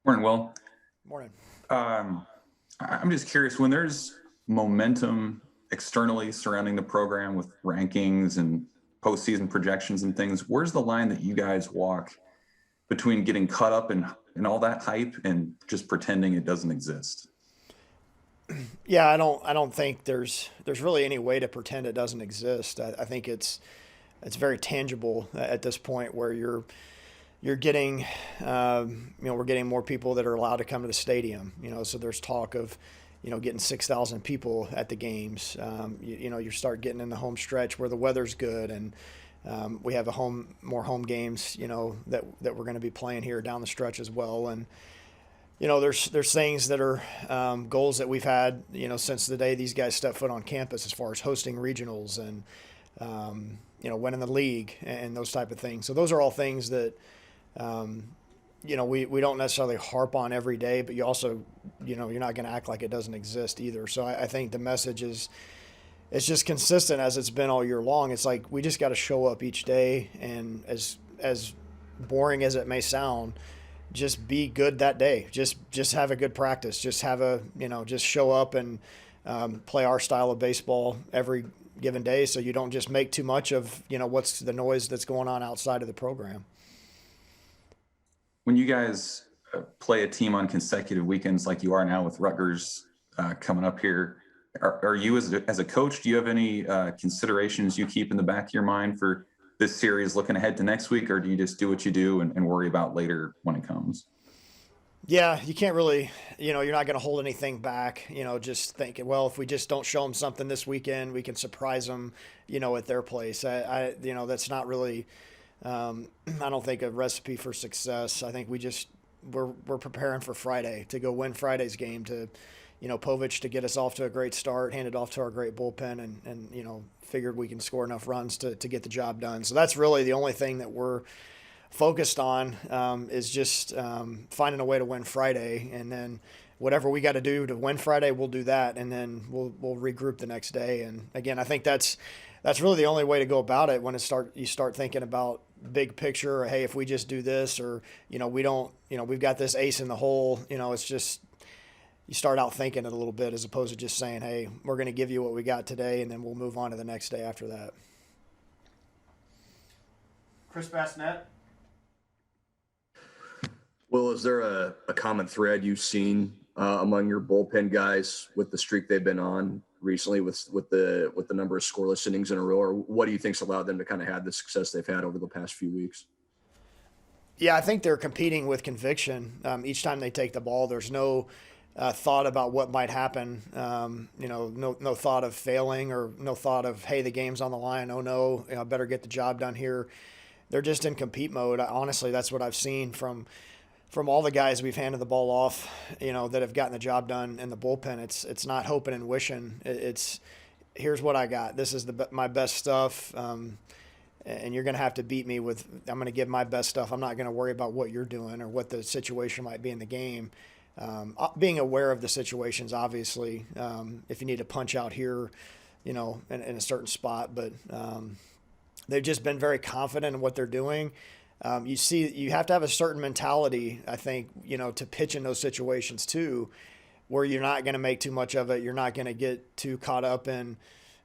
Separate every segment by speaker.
Speaker 1: Morning, Will.
Speaker 2: Morning.
Speaker 1: Um, I'm just curious when there's momentum externally surrounding the program with rankings and postseason projections and things, where's the line that you guys walk between getting caught up in all that hype and just pretending it doesn't exist?
Speaker 2: Yeah, I don't think there's really any way to pretend it doesn't exist. I think it's very tangible at this point where you're getting we're getting more people that are allowed to come to the stadium. So there's talk of getting 6,000 people at the games. You start getting in the home stretch where the weather's good and we have more home games that we're going to be playing here down the stretch as well. And there's things that are goals that we've had, since the day these guys step foot on campus, as far as hosting regionals and winning the league and those type of things. So those are all things that we don't necessarily harp on every day, but you also you're not going to act like it doesn't exist either. So I think the message is it's just consistent as it's been all year long. It's like we just got to show up each day, and as boring as it may sound, just be good that day. Just have a good practice. Just have just show up and play our style of baseball every given day. So you don't just make too much of what's the noise that's going on outside of the program.
Speaker 1: When you guys play a team on consecutive weekends like you are now with Rutgers coming up here, are you as a coach, do you have any considerations you keep in the back of your mind for this series looking ahead to next week, or do you just do what you do and worry about later when it comes?
Speaker 2: Yeah, you can't really, you're not going to hold anything back. Just thinking, well, if we just don't show them something this weekend, we can surprise them, at their place. That's not really, I don't think a recipe for success. I think we're preparing for Friday to go win Friday's game to, Povich to get us off to a great start, hand it off to our great bullpen, and figured we can score enough runs to get the job done. So that's really the only thing that we're focused on, is just finding a way to win Friday, and then whatever we got to do to win Friday, we'll do that, and then we'll regroup the next day. And again, I think that's really the only way to go about it when you start thinking about big picture. Or, hey, if we just do this, or we don't, we've got this ace in the hole. It's just you start out thinking it a little bit as opposed to just saying, hey, we're going to give you what we got today, and then we'll move on to the next day after that.
Speaker 3: Chris Bassnett.
Speaker 4: Well, is there a common thread you've seen among your bullpen guys with the streak they've been on recently, with the number of scoreless innings in a row, or what do you think's allowed them to kind of have the success they've had over the past few weeks?
Speaker 2: Yeah, I think they're competing with conviction. Each time they take the ball, there's no thought about what might happen. No thought of failing, or no thought of, hey, the game's on the line. Oh no, I better get the job done here. They're just in compete mode. Honestly, that's what I've seen from all the guys we've handed the ball off, that have gotten the job done in the bullpen. It's not hoping and wishing. It's here's what I got. This is my best stuff. And you're going to have to beat me with, I'm going to give my best stuff. I'm not going to worry about what you're doing or what the situation might be in the game. Being aware of the situations, obviously, if you need to punch out here, in a certain spot, but they've just been very confident in what they're doing. You have to have a certain mentality, I think, to pitch in those situations too, where you're not going to make too much of it. You're not going to get too caught up in,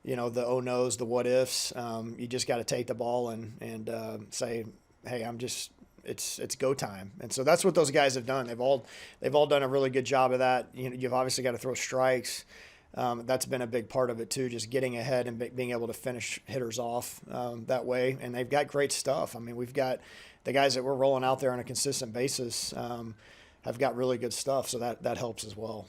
Speaker 2: the oh no's, the what ifs. You just got to take the ball and say, hey, it's go time. And so that's what those guys have done. They've all done a really good job of that. You've obviously got to throw strikes. That's been a big part of it too, just getting ahead and being able to finish hitters off that way. And they've got great stuff. I mean, we've got the guys that we're rolling out there on a consistent basis have got really good stuff, so that helps as well.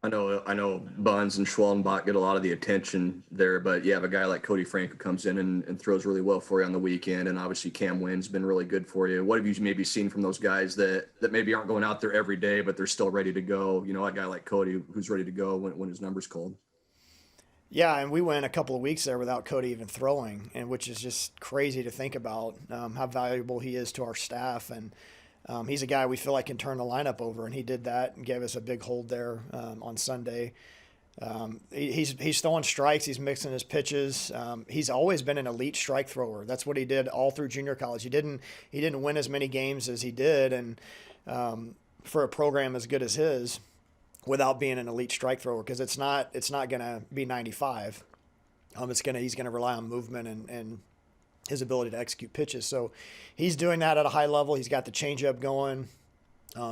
Speaker 4: I know Buns and Schwallenbach get a lot of the attention there, but you have a guy like Cody Frank who comes in and throws really well for you on the weekend, and obviously Cam Wynn's been really good for you. What have you maybe seen from those guys that maybe aren't going out there every day, but they're still ready to go? A guy like Cody who's ready to go when his number's called.
Speaker 2: Yeah, and we went a couple of weeks there without Cody even throwing, and which is just crazy to think about how valuable he is to our staff. And he's a guy we feel like can turn the lineup over, and he did that and gave us a big hold there on Sunday. He's throwing strikes. He's mixing his pitches. He's always been an elite strike thrower. That's what he did all through junior college. He didn't win as many games as he did, and for a program as good as his, without being an elite strike thrower, because it's not going to be 95. He's gonna rely on movement and his ability to execute pitches. So he's doing that at a high level. He's got the changeup going.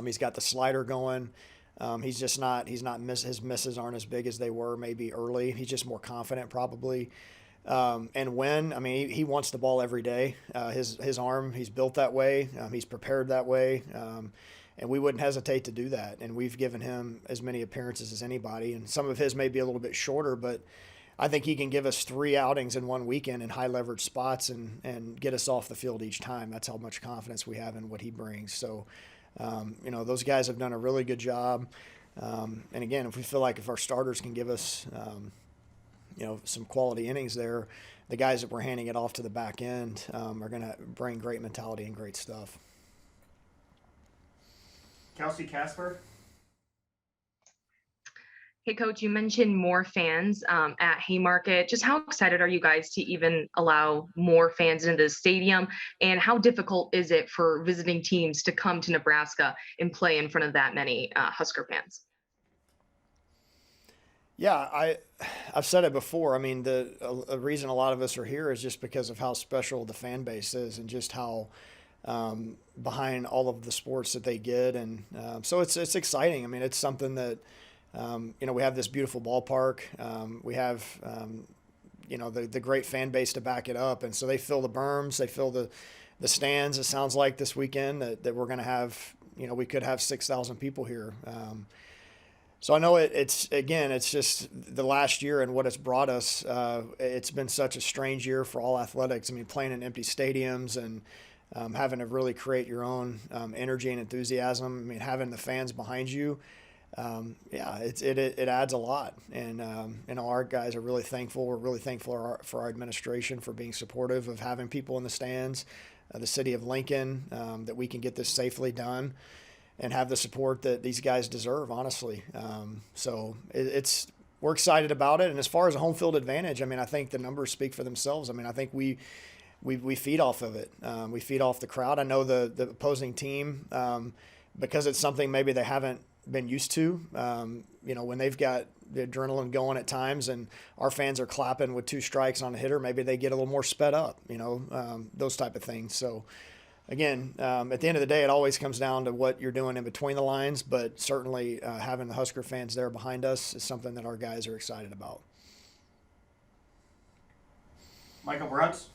Speaker 2: He's got the slider going. His misses aren't as big as they were maybe early. He's just more confident probably. He wants the ball every day. His arm, he's built that way. He's prepared that way. And we wouldn't hesitate to do that. And we've given him as many appearances as anybody. And some of his may be a little bit shorter, but I think he can give us 3 outings in one weekend in high leverage spots and get us off the field each time. That's how much confidence we have in what he brings. So, those guys have done a really good job. And again, if we feel like if our starters can give us, some quality innings there, the guys that we're handing it off to the back end are going to bring great mentality and great stuff.
Speaker 3: Kelsey Casper.
Speaker 5: Hey, Coach, you mentioned more fans at Haymarket. Just how excited are you guys to even allow more fans into the stadium? And how difficult is it for visiting teams to come to Nebraska and play in front of that many Husker fans?
Speaker 2: Yeah, I've said it before. I mean, the reason a lot of us are here is just because of how special the fan base is and just how behind all of the sports that they get. And so it's exciting. I mean, it's something that, we have this beautiful ballpark. We have, the great fan base to back it up. And so they fill the berms, they fill the stands. It sounds like this weekend that we're going to have, we could have 6,000 people here. So I know it's just the last year and what it's brought us. It's been such a strange year for all athletics. I mean, playing in empty stadiums and having to really create your own energy and enthusiasm. I mean, having the fans behind you. It adds a lot, and our guys are really thankful. We're really thankful for our administration for being supportive of having people in the stands, the city of Lincoln, that we can get this safely done, and have the support that these guys deserve. Honestly, we're excited about it. And as far as a home field advantage, I mean, I think the numbers speak for themselves. I mean, I think we feed off of it. We feed off the crowd. I know the opposing team, because it's something maybe they haven't been used to, when they've got the adrenaline going at times and our fans are clapping with 2 strikes on a hitter, maybe they get a little more sped up, those type of things. So again, at the end of the day, it always comes down to what you're doing in between the lines, but certainly having the Husker fans there behind us is something that our guys are excited about.
Speaker 3: Michael Bruns.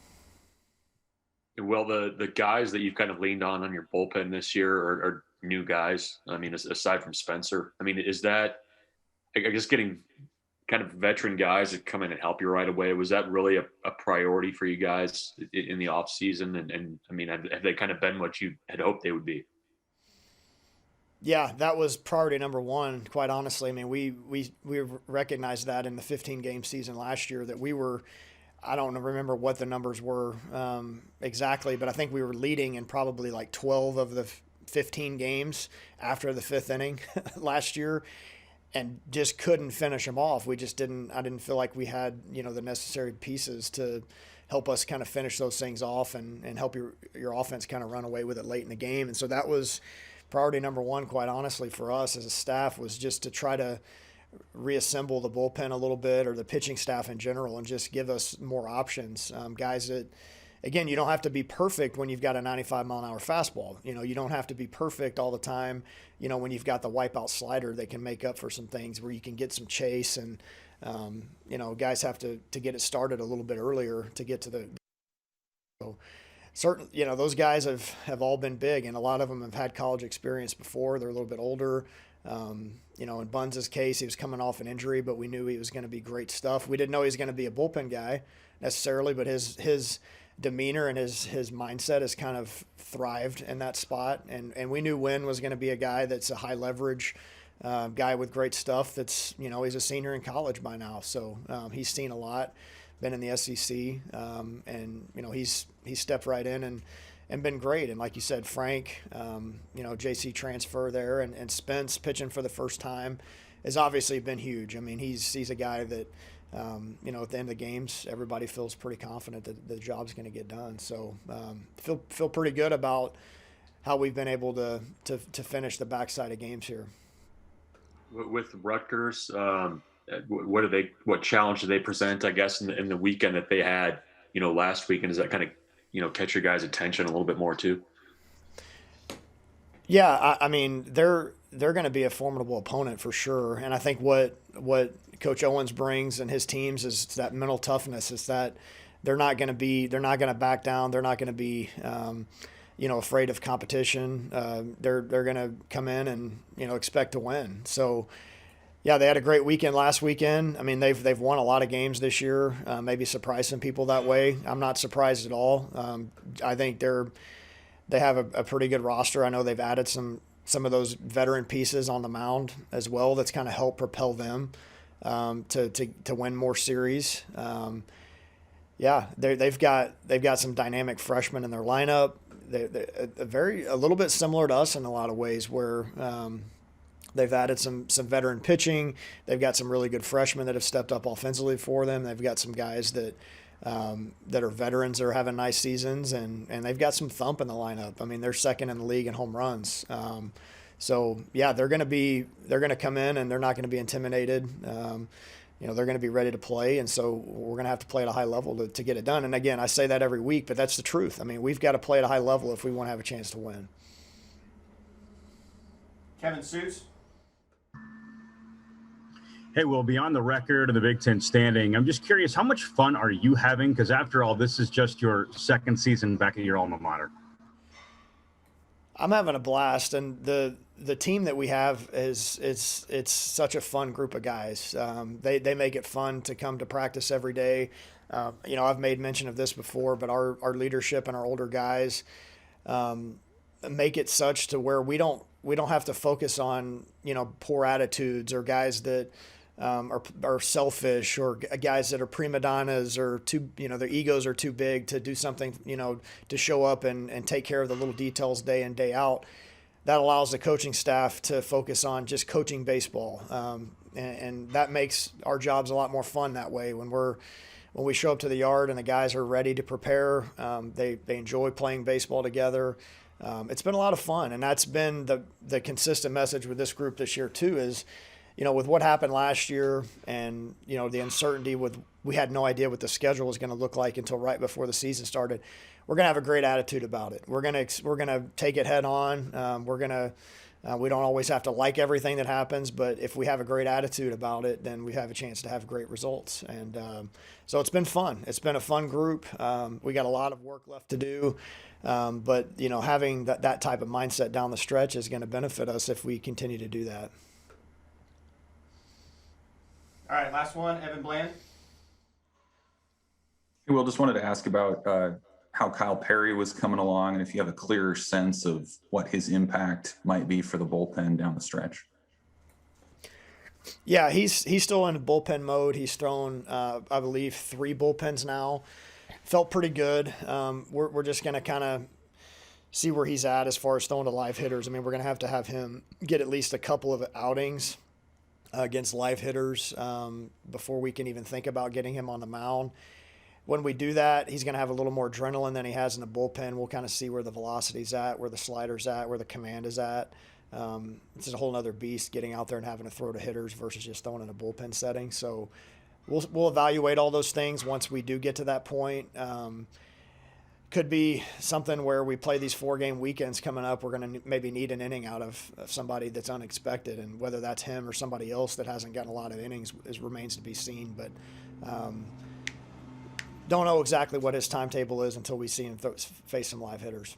Speaker 6: Well, the guys that you've kind of leaned on your bullpen this year are new guys. I mean, aside from Spencer, I mean, is that, I guess, getting kind of veteran guys that come in and help you right away, was that really a priority for you guys in the off season? And I mean, have they kind of been what you had hoped they would be?
Speaker 2: Yeah, that was priority number one, quite honestly. I mean, we recognized that in the 15-game season last year that we were, I don't remember what the numbers were exactly, but I think we were leading in probably like 12 of the 15 games after the 5th inning last year, and just couldn't finish them off. I didn't feel like we had, the necessary pieces to help us kind of finish those things off and help your offense kind of run away with it late in the game. And so that was priority number one, quite honestly, for us as a staff, was just to try to reassemble the bullpen a little bit, or the pitching staff in general, and just give us more options. Guys that, again, you don't have to be perfect when you've got a 95-mile-an-hour fastball. You don't have to be perfect all the time. When you've got the wipeout slider that can make up for some things where you can get some chase, and guys have to get it started a little bit earlier to get to the. So certain, those guys have all been big, and a lot of them have had college experience before. They're a little bit older. In Buns' case, he was coming off an injury, but we knew he was going to be great stuff. We didn't know he was going to be a bullpen guy necessarily, but his demeanor and his mindset has kind of thrived in that spot. And we knew Wynn was going to be a guy that's a high leverage guy with great stuff. That's, he's a senior in college by now. So he's seen a lot, been in the SEC, and, he's stepped right in and been great. And like you said, Frank, JC transfer there, and Spence pitching for the first time has obviously been huge. I mean, he's a guy that, at the end of the games, everybody feels pretty confident that the job's going to get done. So feel pretty good about how we've been able to finish the backside of games here.
Speaker 6: With Rutgers, what challenge do they present? I guess in the weekend that they had, last weekend, does that kind of catch your guys' attention a little bit more too?
Speaker 2: Yeah, I mean they're going to be a formidable opponent for sure, and I think what Coach Owens brings and his teams is that mental toughness. Is that they're not going to back down. They're not going to be afraid of competition. They're going to come in and expect to win. So yeah, they had a great weekend last weekend. I mean they've won a lot of games this year. Maybe surprising people that way. I'm not surprised at all. I think they have a pretty good roster. I know they've added some of those veteran pieces on the mound as well. That's kind of helped propel them to win more series. They've got some dynamic freshmen in their lineup. They're a little bit similar to us in a lot of ways, where they've added some veteran pitching. They've got some really good freshmen that have stepped up offensively for them. They've got some guys that are veterans that are having nice seasons, and they've got some thump in the lineup. I mean, they're second in the league in home runs. So yeah, they're going to come in and they're not going to be intimidated. They're going to be ready to play, and so we're going to have to play at a high level to get it done. And again, I say that every week, but that's the truth. I mean, we've got to play at a high level if we want to have a chance to win.
Speaker 3: Kevin Suits.
Speaker 7: Hey, Will, beyond the record of the Big Ten standing, I'm just curious, how much fun are you having? Because after all, this is just your second season back at your alma mater.
Speaker 2: I'm having a blast, and the team that we have it's such a fun group of guys. They make it fun to come to practice every day. I've made mention of this before, but our leadership and our older guys make it such to where we don't have to focus on poor attitudes or guys that are selfish, or guys that are prima donnas, or their egos are too big to do something, to show up and take care of the little details day in, day out. That allows the coaching staff to focus on just coaching baseball. And that makes our jobs a lot more fun that way. When we show up to the yard and the guys are ready to prepare, they enjoy playing baseball together. It's been a lot of fun, and that's been the consistent message with this group this year too, is with what happened last year, and the uncertainty we had no idea what the schedule was going to look like until right before the season started. We're going to have a great attitude about it. We're going to take it head on. We don't always have to like everything that happens, but if we have a great attitude about it, then we have a chance to have great results. And so it's been fun. It's been a fun group. We got a lot of work left to do, but having that type of mindset down the stretch is going to benefit us if we continue to do that.
Speaker 3: All right, last one, Evan Bland.
Speaker 1: Hey, Will, just wanted to ask about how Kyle Perry was coming along, and if you have a clearer sense of what his impact might be for the bullpen down the stretch.
Speaker 2: Yeah, he's still in bullpen mode. He's thrown, I believe, 3 bullpens now. Felt pretty good. We're just going to kind of see where he's at as far as throwing to live hitters. I mean, we're going to have him get at least a couple of outings against live hitters before we can even think about getting him on the mound. When we do that, he's going to have a little more adrenaline than he has in the bullpen. We'll kind of see where the velocity's at, where the slider's at, where the command is at. It's a whole other beast getting out there and having to throw to hitters versus just throwing in a bullpen setting. So we'll evaluate all those things once we do get to that point. Could be something where we play these 4-game weekends coming up. We're going to maybe need an inning out of somebody that's unexpected, and whether that's him or somebody else that hasn't gotten a lot of innings remains to be seen. But don't know exactly what his timetable is until we see him face some live hitters.